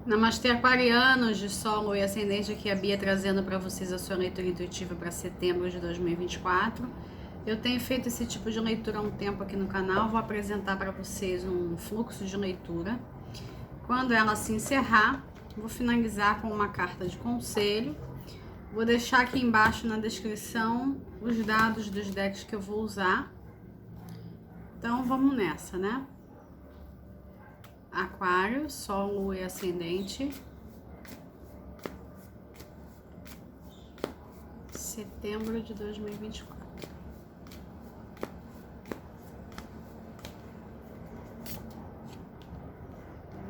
Namastê, aquarianos de Sol, Lua e Ascendente, aqui a Bia trazendo para vocês a sua leitura intuitiva para setembro de 2024. Eu tenho feito esse tipo de leitura há um tempo aqui no canal, vou apresentar para vocês um fluxo de leitura. Quando ela se encerrar, vou finalizar com uma carta de conselho. Vou deixar aqui embaixo na descrição os dados dos decks que eu vou usar. Então vamos nessa, né? Aquário, Sol, Lua e Ascendente. Setembro de 2024.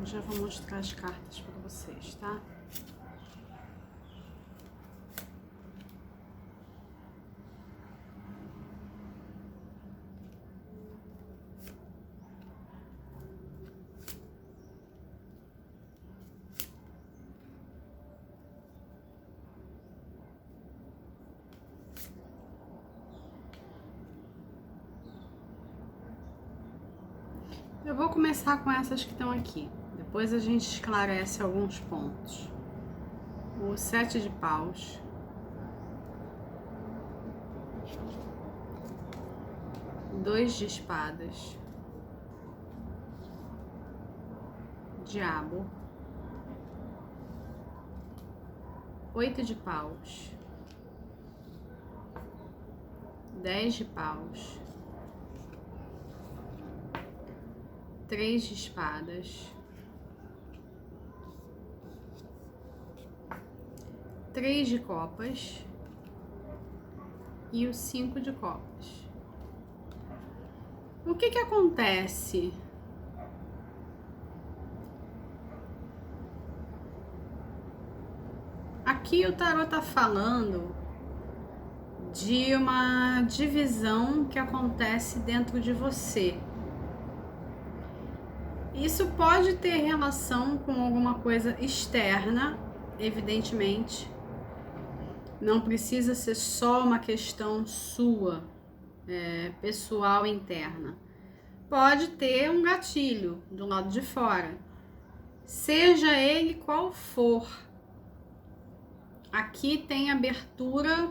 Eu já vou mostrar as cartas para vocês, tá? Eu vou começar com essas que estão aqui. Depois a gente esclarece alguns pontos. O 7 de paus. Dois de espadas. Diabo. 8 de paus. 10 de paus. 3 de espadas. 3 de copas. E o 5 de copas. O que acontece? Aqui o tarot tá falando de uma divisão que acontece dentro de você. Isso pode ter relação com alguma coisa externa, evidentemente. Não precisa ser só uma questão sua, pessoal, interna. Pode ter um gatilho do lado de fora, seja ele qual for. Aqui tem abertura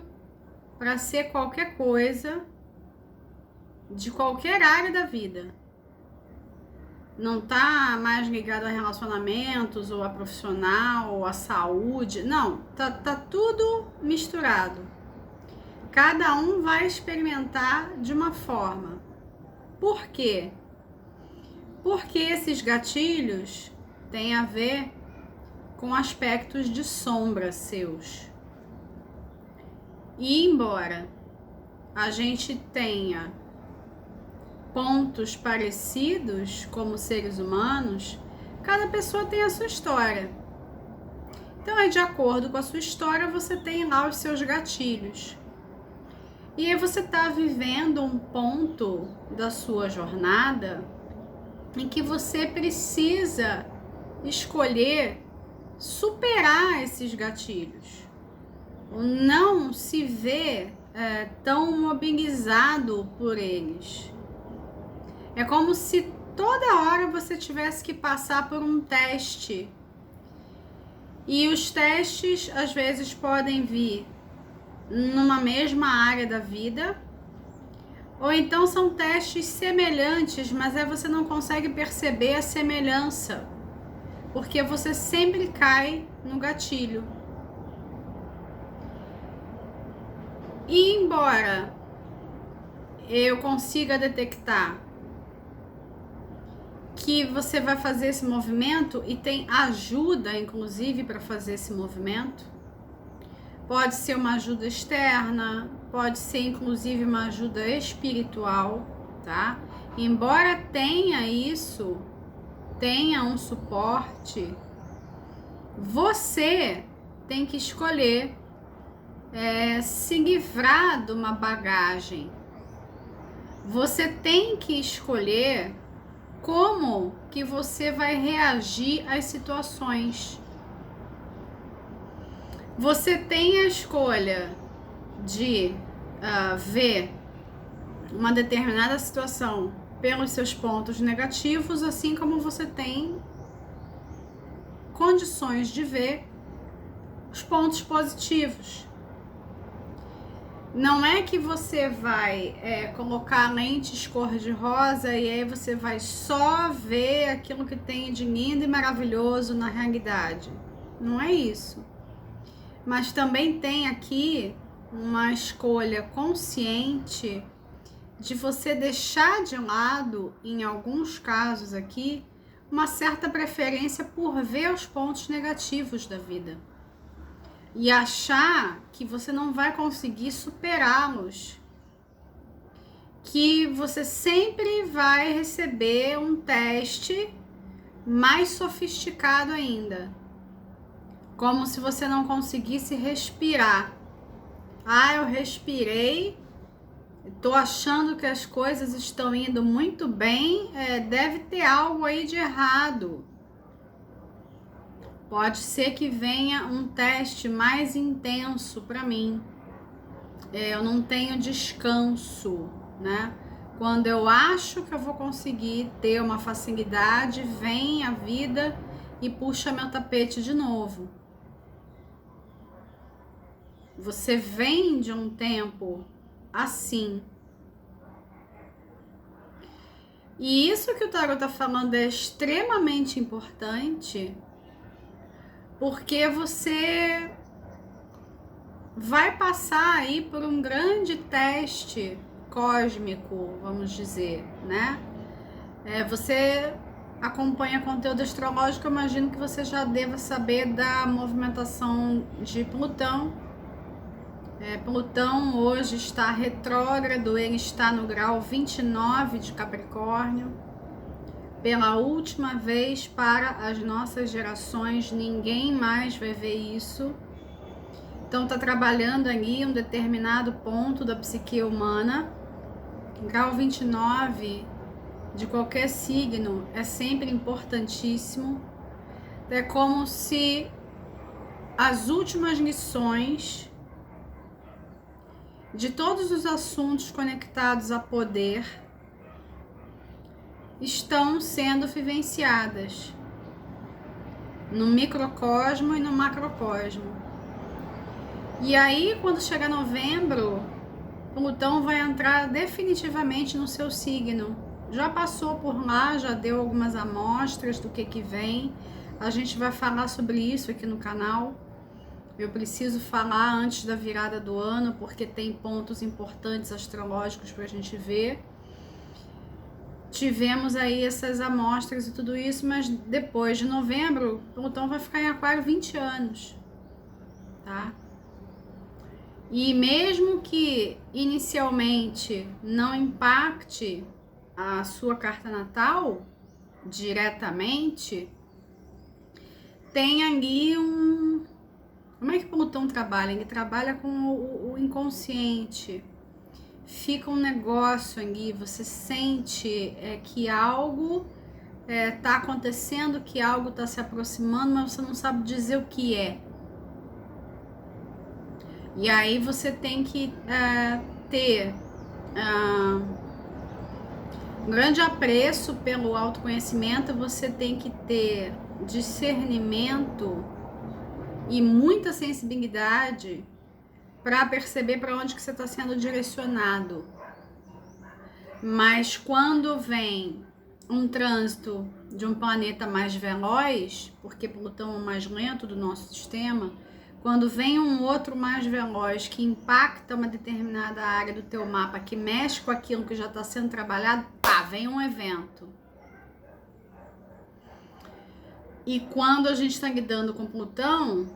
para ser qualquer coisa, de qualquer área da vida. Não tá mais ligado a relacionamentos, ou a profissional, ou a saúde. Não, tá tudo misturado. Cada um vai experimentar de uma forma. Por quê? Porque esses gatilhos têm a ver com aspectos de sombra seus. E embora a gente tenha pontos parecidos como seres humanos, cada pessoa tem a sua história. Então, de acordo com a sua história, você tem lá os seus gatilhos. E aí você está vivendo um ponto da sua jornada em que você precisa escolher superar esses gatilhos. Não se vê tão mobilizado por eles. É como se toda hora você tivesse que passar por um teste. E os testes, às vezes, podem vir numa mesma área da vida. Ou então são testes semelhantes, mas aí você não consegue perceber a semelhança. Porque você sempre cai no gatilho. E embora eu consiga detectar que você vai fazer esse movimento e tem ajuda, inclusive, para fazer esse movimento. Pode ser uma ajuda externa, pode ser, inclusive, uma ajuda espiritual, tá? Embora tenha isso, tenha um suporte, você tem que escolher se livrar de uma bagagem. Você tem que escolher como que você vai reagir às situações. Você tem a escolha de ver uma determinada situação pelos seus pontos negativos, assim como você tem condições de ver os pontos positivos. Não é que você vai colocar lentes cor-de-rosa e aí você vai só ver aquilo que tem de lindo e maravilhoso na realidade. Não é isso. Mas também tem aqui uma escolha consciente de você deixar de lado, em alguns casos aqui, uma certa preferência por ver os pontos negativos da vida. E achar que você não vai conseguir superá-los. Que você sempre vai receber um teste mais sofisticado ainda. Como se você não conseguisse respirar. Ah, eu respirei, tô achando que as coisas estão indo muito bem, deve ter algo aí de errado. Pode ser que venha um teste mais intenso para mim. Eu não tenho descanso, né? Quando eu acho que eu vou conseguir ter uma facilidade, vem a vida e puxa meu tapete de novo. Você vem de um tempo assim. E isso que o tarot tá falando é extremamente importante, porque você vai passar aí por um grande teste cósmico, vamos dizer, né? Você acompanha conteúdo astrológico, eu imagino que você já deva saber da movimentação de Plutão. Plutão hoje está retrógrado, ele está no grau 29 de Capricórnio. Pela última vez para as nossas gerações, ninguém mais vai ver isso. Então está trabalhando ali um determinado ponto da psique humana. Grau 29 de qualquer signo é sempre importantíssimo. É como se as últimas lições de todos os assuntos conectados a poder estão sendo vivenciadas no microcosmo e no macrocosmo. E aí, quando chegar novembro, Plutão vai entrar definitivamente no seu signo. Já passou por lá, já deu algumas amostras do que vem. A gente vai falar sobre isso aqui no canal. Eu preciso falar antes da virada do ano, porque tem pontos importantes astrológicos para a gente ver. Tivemos aí essas amostras e tudo isso, mas depois de novembro, Plutão vai ficar em Aquário 20 anos, tá? E mesmo que inicialmente não impacte a sua carta natal diretamente, tem ali Como é que Plutão trabalha? Ele trabalha com o inconsciente. Fica um negócio ali, você sente que algo tá acontecendo, que algo tá se aproximando, mas você não sabe dizer o que é. E aí você tem que ter um grande apreço pelo autoconhecimento, você tem que ter discernimento e muita sensibilidade para perceber para onde que você está sendo direcionado. Mas quando vem um trânsito de um planeta mais veloz, porque Plutão é o mais lento do nosso sistema, quando vem um outro mais veloz que impacta uma determinada área do teu mapa, que mexe com aquilo que já está sendo trabalhado, pá, vem um evento. E quando a gente está lidando com Plutão,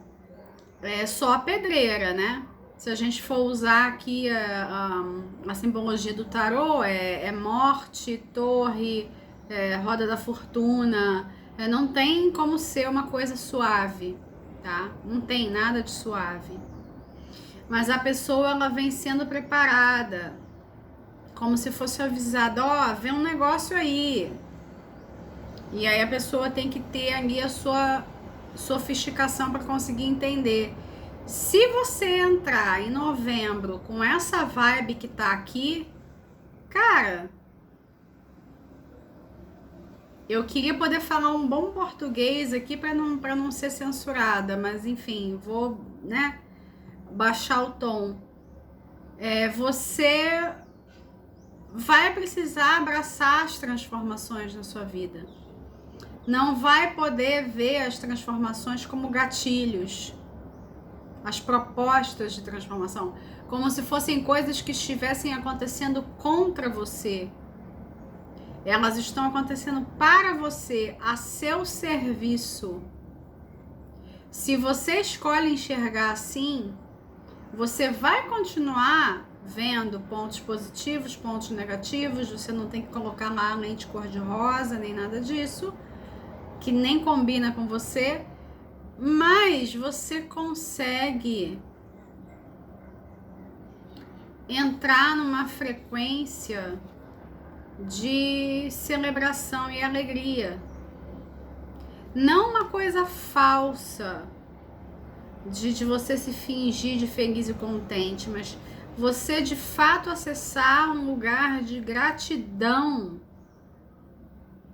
é só a pedreira, né? Se a gente for usar aqui a simbologia do tarô, é morte, torre, roda da fortuna, não tem como ser uma coisa suave, tá? Não tem nada de suave. Mas a pessoa, ela vem sendo preparada, como se fosse avisada, ó, vem um negócio aí. E aí a pessoa tem que ter ali a sua sofisticação para conseguir entender. Se você entrar em novembro com essa vibe que tá aqui, cara, Eu queria poder falar um bom português aqui para não ser censurada, mas enfim, vou, né, baixar o tom. Você vai precisar abraçar as transformações na sua vida. Não vai poder ver as transformações como gatilhos, as propostas de transformação, como se fossem coisas que estivessem acontecendo contra você. Elas estão acontecendo para você, a seu serviço. Se você escolhe enxergar assim, você vai continuar vendo pontos positivos, pontos negativos. Você não tem que colocar lá lente cor-de-rosa, nem nada disso, que nem combina com você. Mas você consegue entrar numa frequência de celebração e alegria. Não uma coisa falsa de você se fingir de feliz e contente, mas você de fato acessar um lugar de gratidão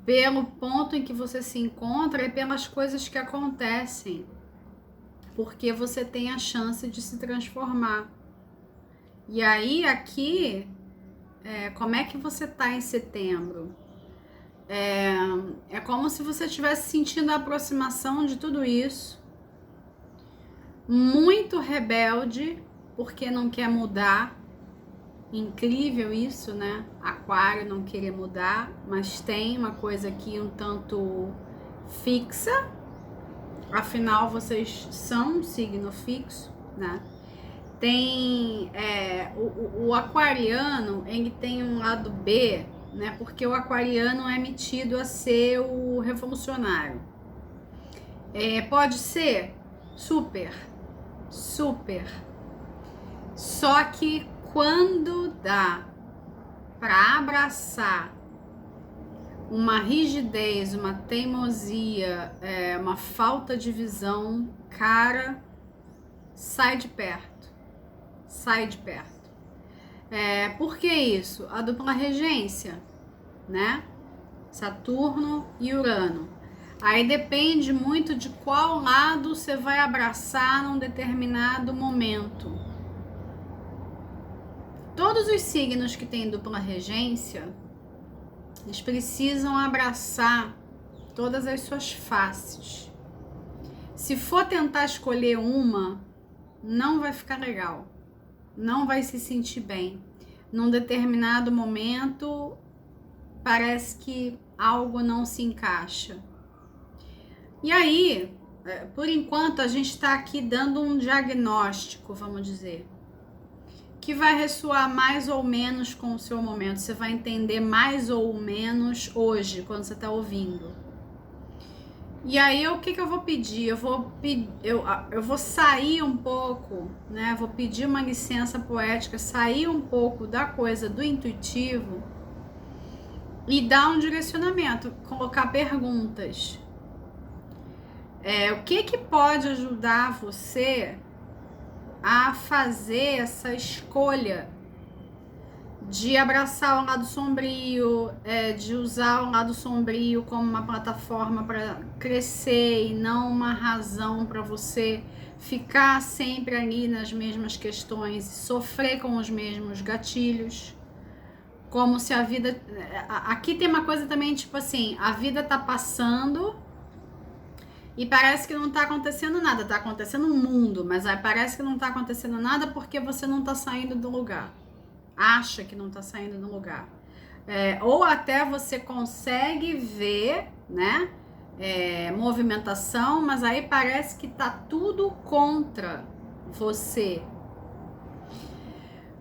pelo ponto em que você se encontra e pelas coisas que acontecem, porque você tem a chance de se transformar. E aí aqui, como é que você tá em setembro? É como se você estivesse sentindo a aproximação de tudo isso, muito rebelde, porque não quer mudar. Incrível isso, né? Aquário não querer mudar, mas tem uma coisa aqui um tanto fixa, afinal vocês são um signo fixo, né? Tem o aquariano, ele tem um lado B, né? Porque o aquariano é metido a ser o revolucionário. Pode ser? Super. Só que quando dá para abraçar uma rigidez, uma teimosia, uma falta de visão, cara, sai de perto. Por que isso? A dupla regência, né? Saturno e Urano. Aí depende muito de qual lado você vai abraçar num determinado momento. Todos os signos que têm dupla regência, eles precisam abraçar todas as suas faces. Se for tentar escolher uma, não vai ficar legal. Não vai se sentir bem. Num determinado momento, parece que algo não se encaixa. E aí, por enquanto, a gente está aqui dando um diagnóstico, vamos dizer, que vai ressoar mais ou menos com o seu momento. Você vai entender mais ou menos hoje, quando você está ouvindo. E aí, o que eu vou pedir? Eu vou sair um pouco, né? Vou pedir uma licença poética, sair um pouco da coisa do intuitivo e dar um direcionamento, colocar perguntas. O que pode ajudar você a fazer essa escolha de abraçar o lado sombrio, de usar o lado sombrio como uma plataforma para crescer e não uma razão para você ficar sempre ali nas mesmas questões e sofrer com os mesmos gatilhos, como se a vida... Aqui tem uma coisa também, tipo assim, a vida tá passando e parece que não tá acontecendo nada, tá acontecendo um mundo, mas aí parece que não tá acontecendo nada porque você não tá saindo do lugar. Acha que não tá saindo do lugar. Ou até você consegue ver, né, movimentação, mas aí parece que tá tudo contra você.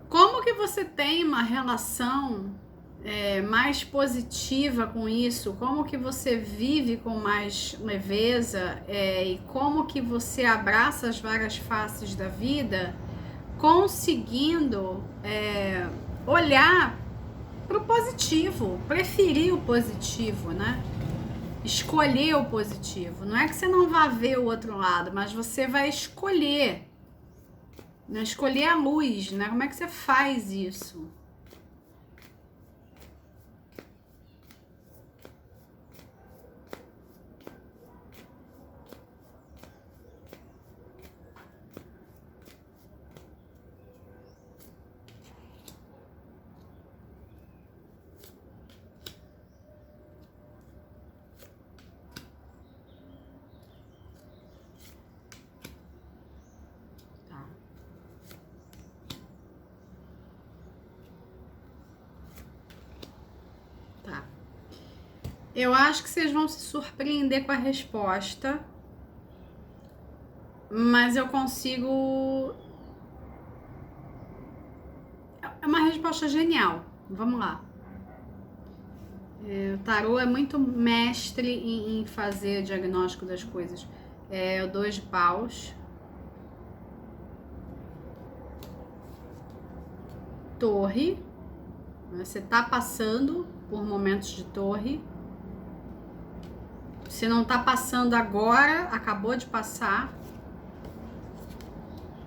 Como que você tem uma relação mais positiva com isso? Como que você vive com mais leveza e como que você abraça as várias faces da vida, conseguindo olhar para o positivo, preferir o positivo, né? Escolher o positivo. Não é que você não vá ver o outro lado, mas você vai escolher, né? Escolher a luz, né? Como é que você faz isso? Eu acho que vocês vão se surpreender com a resposta, mas eu consigo... É uma resposta genial. Vamos lá. O tarô é muito mestre em fazer diagnóstico das coisas. O 2 de paus. Torre. Você tá passando por momentos de torre. Se não tá passando agora, acabou de passar.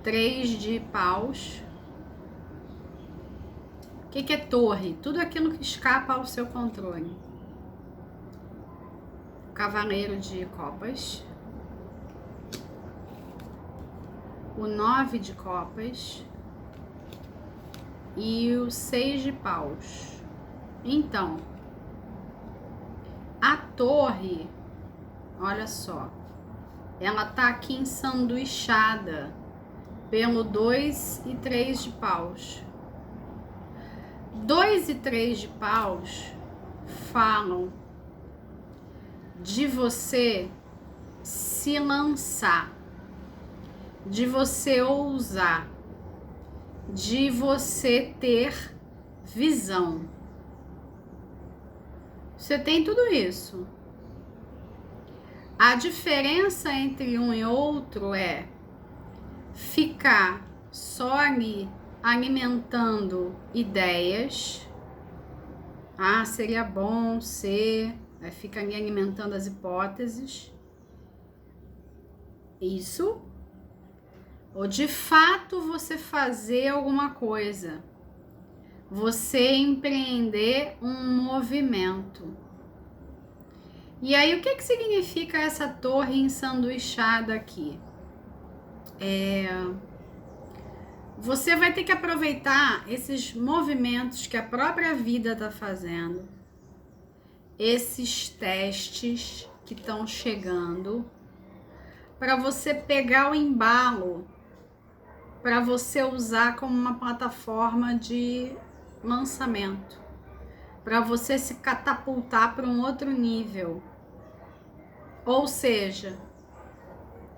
3 de paus. O que é torre? Tudo aquilo que escapa ao seu controle. Cavaleiro de copas. O 9 de copas. E o 6 de paus. Então, a torre, olha só, ela tá aqui ensanduichada pelo 2 e 3 de paus. 2 e 3 de paus falam de você se lançar, de você ousar, de você ter visão. Você tem tudo isso. A diferença entre um e outro é ficar só ali alimentando ideias. Ah, seria bom ser. Fica ali alimentando as hipóteses. Isso. Ou de fato você fazer alguma coisa. Você empreender um movimento. E aí, o que significa essa torre ensanduichada aqui? Você vai ter que aproveitar esses movimentos que a própria vida está fazendo, esses testes que estão chegando, para você pegar o embalo, para você usar como uma plataforma de lançamento, para você se catapultar para um outro nível. Ou seja,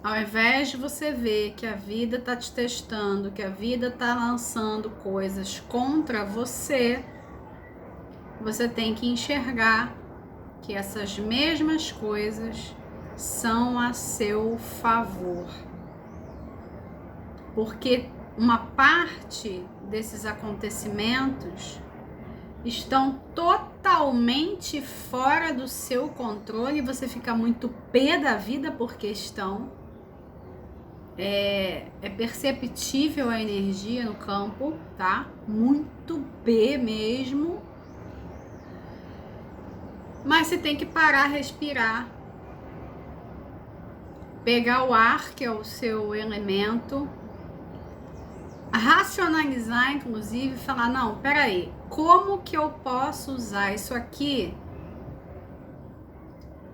ao invés de você ver que a vida está te testando, que a vida está lançando coisas contra você, você tem que enxergar que essas mesmas coisas são a seu favor. Porque uma parte desses acontecimentos estão totalmente fora do seu controle e você fica muito pé da vida porque estão. É perceptível a energia no campo, tá? Muito pé mesmo. Mas você tem que parar, respirar, pegar o ar, que é o seu elemento, racionalizar, inclusive, falar, não, peraí, como que eu posso usar isso aqui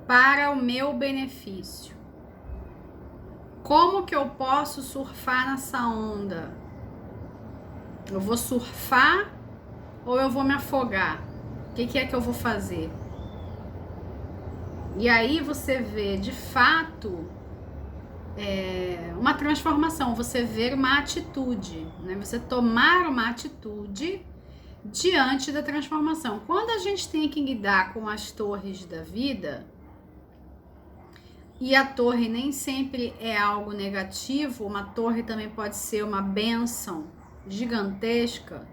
para o meu benefício? Como que eu posso surfar nessa onda? Eu vou surfar ou eu vou me afogar? O que é que eu vou fazer? E aí você vê, de fato, uma transformação, você ver uma atitude, né? Você tomar uma atitude diante da transformação. Quando a gente tem que lidar com as torres da vida, e a torre nem sempre é algo negativo, uma torre também pode ser uma bênção gigantesca.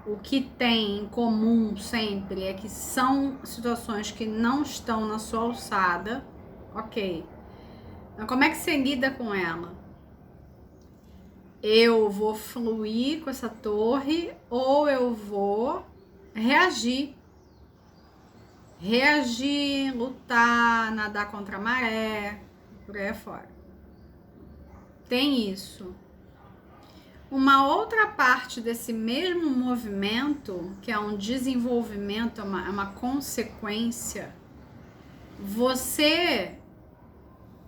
O que tem em comum sempre é que são situações que não estão na sua alçada, ok. Então, como é que você lida com ela? Eu vou fluir com essa torre ou eu vou reagir, lutar, nadar contra a maré, por aí afora. Tem isso. Uma outra parte desse mesmo movimento, que é um desenvolvimento, é uma consequência, você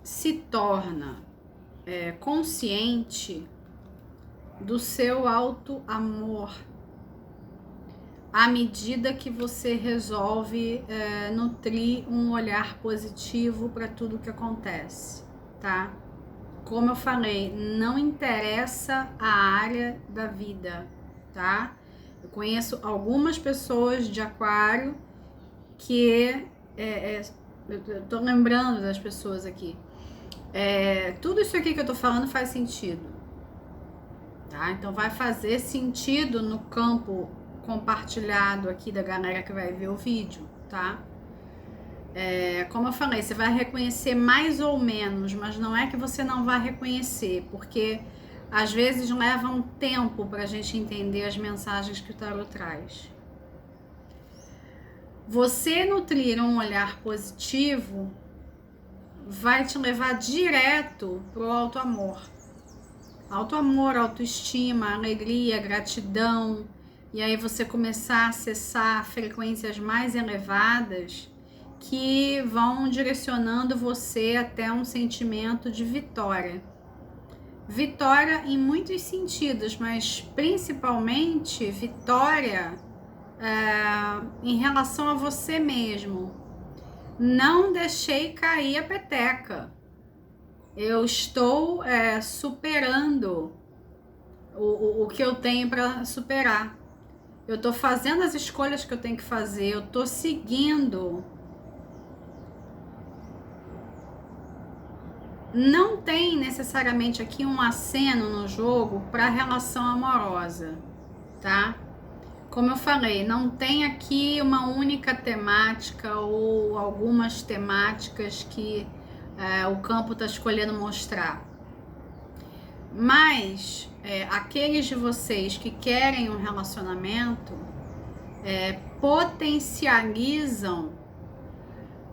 se torna consciente do seu auto-amor. à medida que você resolve nutrir um olhar positivo para tudo que acontece, tá? Como eu falei, não interessa a área da vida, tá? Eu conheço algumas pessoas de aquário que eu tô lembrando das pessoas aqui. Tudo isso aqui que eu tô falando faz sentido, tá? Então vai fazer sentido no campo compartilhado aqui da galera que vai ver o vídeo, tá? Como eu falei, você vai reconhecer mais ou menos, mas não é que você não vai reconhecer, porque às vezes leva um tempo pra gente entender as mensagens que o tarot traz. Você nutrir um olhar positivo vai te levar direto pro auto-amor. Auto-amor, autoestima, alegria, gratidão. E aí você começar a acessar frequências mais elevadas que vão direcionando você até um sentimento de vitória. Vitória em muitos sentidos, mas principalmente vitória em relação a você mesmo. Não deixei cair a peteca. Eu estou superando o que eu tenho para superar. Eu estou fazendo as escolhas que eu tenho que fazer. Eu estou seguindo. Não tem necessariamente aqui um aceno no jogo para relação amorosa, tá? Como eu falei, não tem aqui uma única temática ou algumas temáticas que o campo está escolhendo mostrar. Mas aqueles de vocês que querem um relacionamento potencializam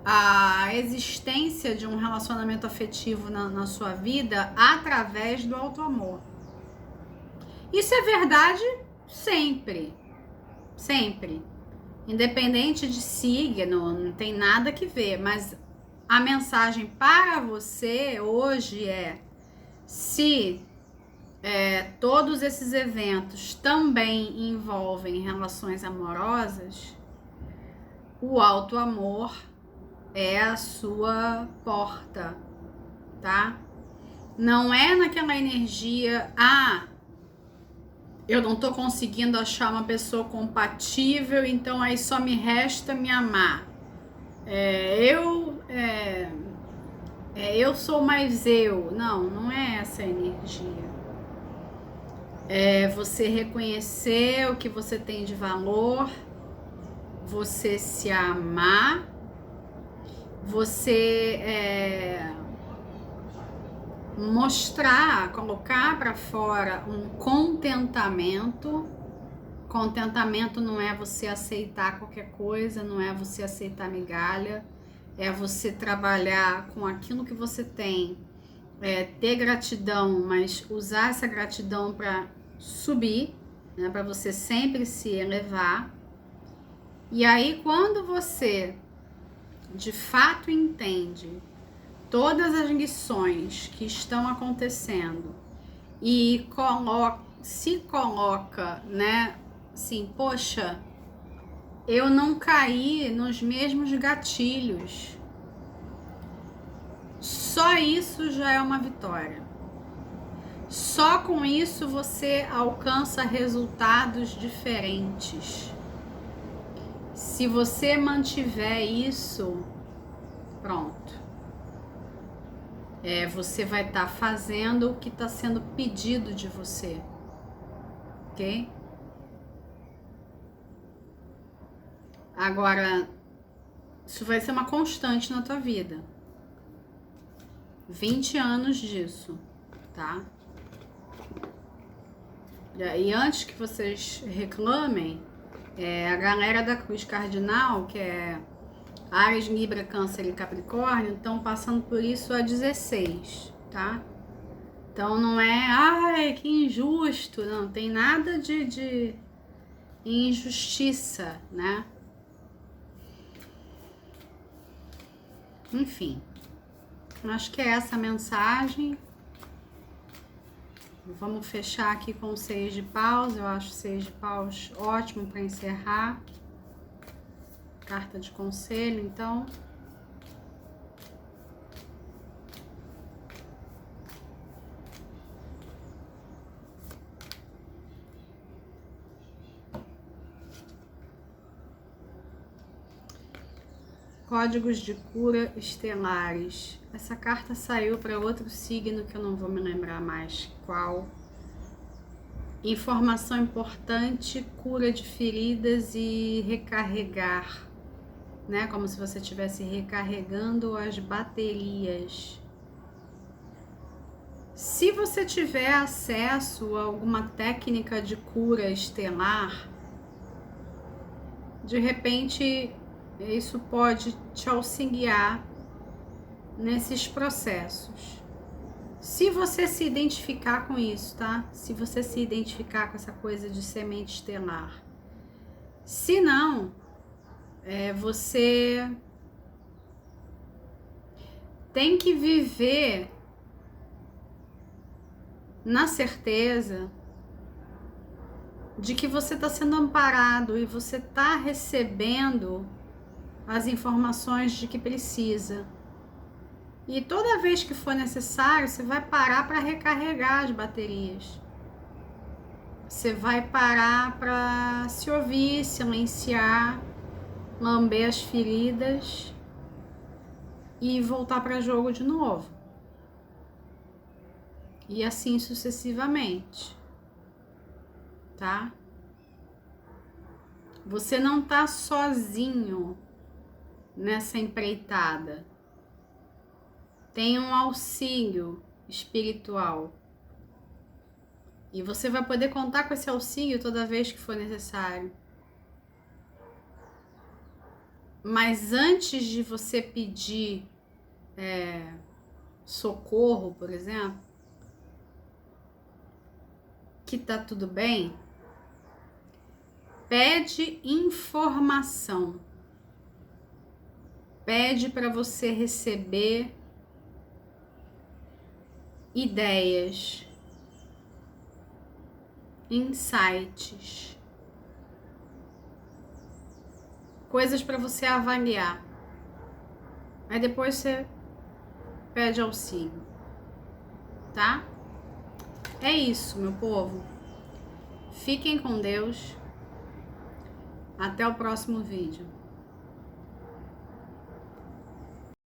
a existência de um relacionamento afetivo na sua vida através do auto-amor. Isso é verdade sempre. Sempre. Independente de signo, não tem nada que ver, mas a mensagem para você hoje se todos esses eventos também envolvem relações amorosas, o auto-amor é a sua porta, tá? Não é naquela energia, eu não tô conseguindo achar uma pessoa compatível, então aí só me resta me amar. Eu sou mais eu. Não é essa a energia. É você reconhecer o que você tem de valor, você se amar, você mostrar, colocar para fora um contentamento. Contentamento não é você aceitar qualquer coisa, não é você aceitar migalha, é você trabalhar com aquilo que você tem, ter gratidão, mas usar essa gratidão para subir, né, para você sempre se elevar. E aí, quando você de fato entende todas as lições que estão acontecendo e se coloca, né, assim, poxa, eu não caí nos mesmos gatilhos. Só isso já é uma vitória. Só com isso você alcança resultados diferentes. Se você mantiver isso, pronto. Você vai estar fazendo o que está sendo pedido de você. Ok? Agora, isso vai ser uma constante na tua vida. 20 anos disso, tá? E antes que vocês reclamem, a galera da Cruz Cardinal, que é Áries, Libra, Câncer e Capricórnio, estão passando por isso há 16, tá? Então não ai, que injusto, não tem nada de injustiça, né? Enfim, acho que é essa a mensagem. Vamos fechar aqui com o 6 de paus. Eu acho o 6 de paus ótimo para encerrar. Carta de conselho, então. Códigos de cura estelares. Essa carta saiu para outro signo que eu não vou me lembrar mais qual. Informação importante, cura de feridas e recarregar, né? Como se você estivesse recarregando as baterias. Se você tiver acesso a alguma técnica de cura estelar, de repente isso pode te auxiliar nesses processos. Se você se identificar com isso, tá? Se você se identificar com essa coisa de semente estelar. Se não, você tem que viver na certeza de que você está sendo amparado e você está recebendo as informações de que precisa. E toda vez que for necessário, você vai parar para recarregar as baterias. Você vai parar para se ouvir, silenciar, lamber as feridas e voltar para jogo de novo. E assim sucessivamente, tá? Você não tá sozinho nessa empreitada. Tem um auxílio espiritual. E você vai poder contar com esse auxílio toda vez que for necessário. Mas antes de você pedir socorro, por exemplo, que tá tudo bem, pede informação. Pede para você receber ideias, insights, coisas para você avaliar. Aí depois você pede auxílio, tá? É isso, meu povo. Fiquem com Deus. Até o próximo vídeo.